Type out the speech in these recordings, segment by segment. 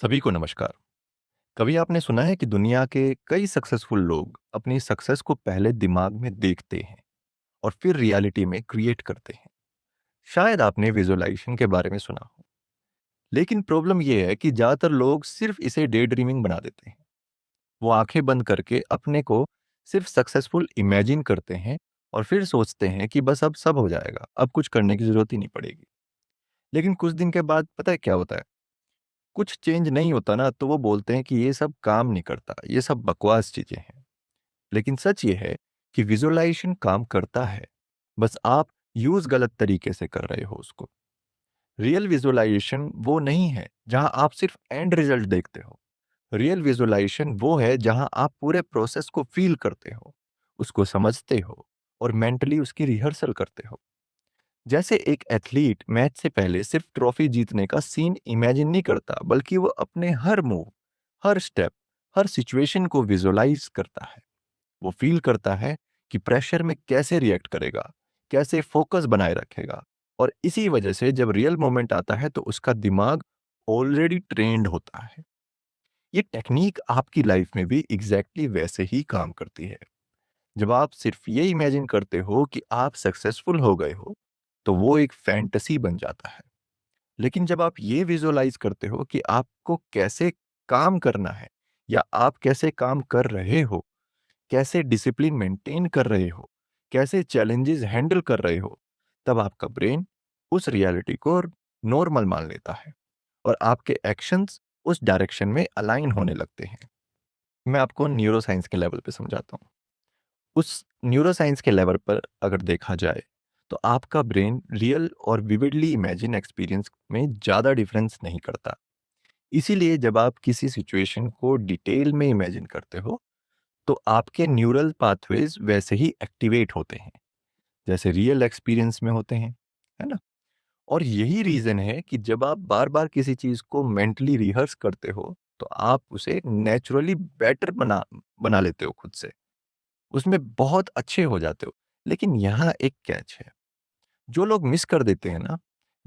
सभी को नमस्कार। कभी आपने सुना है कि दुनिया के कई सक्सेसफुल लोग अपनी सक्सेस को पहले दिमाग में देखते हैं और फिर रियलिटी में क्रिएट करते हैं। शायद आपने विजुअलाइजेशन के बारे में सुना हो, लेकिन प्रॉब्लम यह है कि ज़्यादातर लोग सिर्फ इसे डे ड्रीमिंग बना देते हैं। वो आंखें बंद करके अपने को सिर्फ सक्सेसफुल इमेजिन करते हैं और फिर सोचते हैं कि बस अब सब हो जाएगा, अब कुछ करने की ज़रूरत ही नहीं पड़ेगी। लेकिन कुछ दिन के बाद पता है क्या होता है? कुछ चेंज नहीं होता ना, तो वो बोलते हैं कि ये सब काम नहीं करता, ये सब बकवास चीजें हैं। लेकिन सच ये है कि विजुअलाइजेशन काम करता है, बस आप यूज गलत तरीके से कर रहे हो उसको। रियल विजुअलाइजेशन वो नहीं है जहां आप सिर्फ एंड रिजल्ट देखते हो। रियल विजुअलाइजेशन वो है जहां आप पूरे प्रोसेस को फील करते हो, उसको समझते हो और मेंटली उसकी रिहर्सल करते हो। जैसे एक एथलीट मैच से पहले सिर्फ ट्रॉफी जीतने का सीन इमेजिन नहीं करता, बल्कि वो अपने हर मूव, हर स्टेप, हर सिचुएशन को विजुअलाइज करता है। वो फील करता है कि प्रेशर में कैसे रिएक्ट करेगा, कैसे फोकस बनाए रखेगा। और इसी वजह से जब रियल मोमेंट आता है तो उसका दिमाग ऑलरेडी ट्रेंड होता है। ये टेक्निक आपकी लाइफ में भी एग्जैक्टली वैसे ही काम करती है। जब आप सिर्फ ये इमेजिन करते हो कि आप सक्सेसफुल हो गए हो, तो वो एक फैंटेसी बन जाता है। लेकिन जब आप ये विजुअलाइज करते हो कि आपको कैसे काम करना है, या आप कैसे काम कर रहे हो, कैसे डिसिप्लिन मेंटेन कर रहे हो, कैसे चैलेंजेस हैंडल कर रहे हो, तब आपका ब्रेन उस रियलिटी को नॉर्मल मान लेता है और आपके एक्शंस उस डायरेक्शन में अलाइन होने लगते हैं। मैं आपको न्यूरोसाइंस के लेवल पे समझाता हूँ। उस न्यूरोसाइंस के लेवल पर अगर देखा जाए, तो आपका ब्रेन रियल और विविडली इमेजिन एक्सपीरियंस में ज़्यादा डिफरेंस नहीं करता। इसीलिए जब आप किसी सिचुएशन को डिटेल में इमेजिन करते हो, तो आपके न्यूरल पाथवेज वैसे ही एक्टिवेट होते हैं जैसे रियल एक्सपीरियंस में होते हैं, है ना? और यही रीज़न है कि जब आप बार-बार किसी चीज़ को मेंटली रिहर्स करते हो, तो आप उसे नेचुरली बेटर बना बना लेते हो खुद से। उसमें बहुत अच्छे हो जाते हो। लेकिन यहाँ एक कैच है, जो लोग मिस कर देते हैं ना,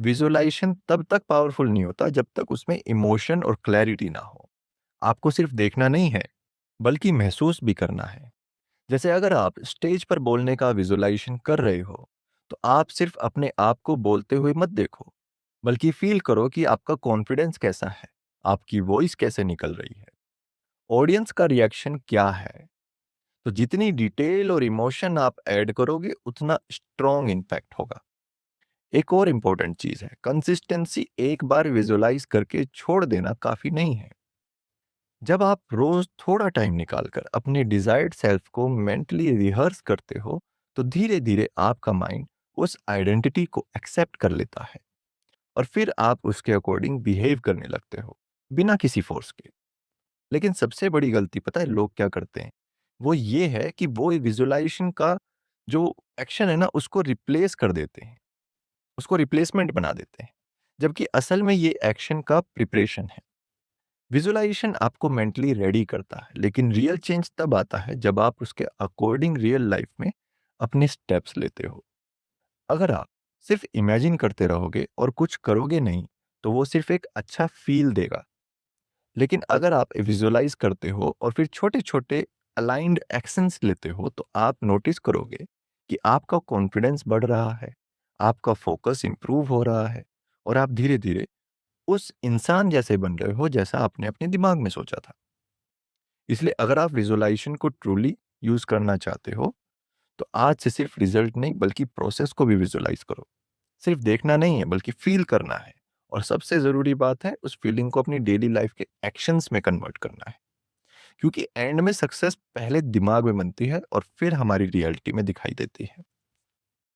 विजुअलाइजेशन तब तक पावरफुल नहीं होता जब तक उसमें इमोशन और क्लैरिटी ना हो। आपको सिर्फ देखना नहीं है, बल्कि महसूस भी करना है। जैसे अगर आप स्टेज पर बोलने का विजुअलाइजेशन कर रहे हो, तो आप सिर्फ अपने आप को बोलते हुए मत देखो, बल्कि फील करो कि आपका कॉन्फिडेंस कैसा है, आपकी वॉइस कैसे निकल रही है, ऑडियंस का रिएक्शन क्या है। तो जितनी डिटेल और इमोशन आप ऐड करोगे, उतना स्ट्रॉन्ग इम्पैक्ट होगा। एक और इम्पोर्टेंट चीज है, कंसिस्टेंसी। एक बार विजुअलाइज करके छोड़ देना काफी नहीं है। जब आप रोज थोड़ा टाइम निकालकर अपने डिजायर्ड सेल्फ को मेंटली रिहर्स करते हो, तो धीरे धीरे आपका माइंड उस आइडेंटिटी को एक्सेप्ट कर लेता है और फिर आप उसके अकॉर्डिंग बिहेव करने लगते हो, बिना किसी फोर्स के। लेकिन सबसे बड़ी गलती पता है लोग क्या करते हैं? वो ये है कि वो विजुअलाइजेशन का जो एक्शन है ना, उसको रिप्लेस कर देते हैं, उसको रिप्लेसमेंट बना देते हैं। जबकि असल में ये एक्शन का प्रिपरेशन है। विजुअलाइजेशन आपको मेंटली रेडी करता है, लेकिन रियल चेंज तब आता है जब आप उसके अकॉर्डिंग रियल लाइफ में अपने स्टेप्स लेते हो। अगर आप सिर्फ इमेजिन करते रहोगे और कुछ करोगे नहीं, तो वो सिर्फ एक अच्छा फील देगा। लेकिन अगर आप विजुअलाइज करते हो और फिर छोटे-छोटे अलाइन्ड एक्शंस लेते हो, तो आप नोटिस करोगे कि आपका कॉन्फिडेंस बढ़ रहा है, आपका फोकस इंप्रूव हो रहा है और आप धीरे-धीरे उस इंसान जैसे बन रहे हो जैसा आपने अपने दिमाग में सोचा था। इसलिए अगर आप विजुअलाइजेशन को ट्रूली यूज़ करना चाहते हो, तो आज से सिर्फ रिजल्ट नहीं बल्कि प्रोसेस को भी विजुअलाइज करो। सिर्फ देखना नहीं है बल्कि फ़ील करना है। और सबसे ज़रूरी बात है, उस फीलिंग को अपनी डेली लाइफ के एक्शंस में कन्वर्ट करना है। क्योंकि एंड में सक्सेस पहले दिमाग में बनती है और फिर हमारी रियलिटी में दिखाई देती है।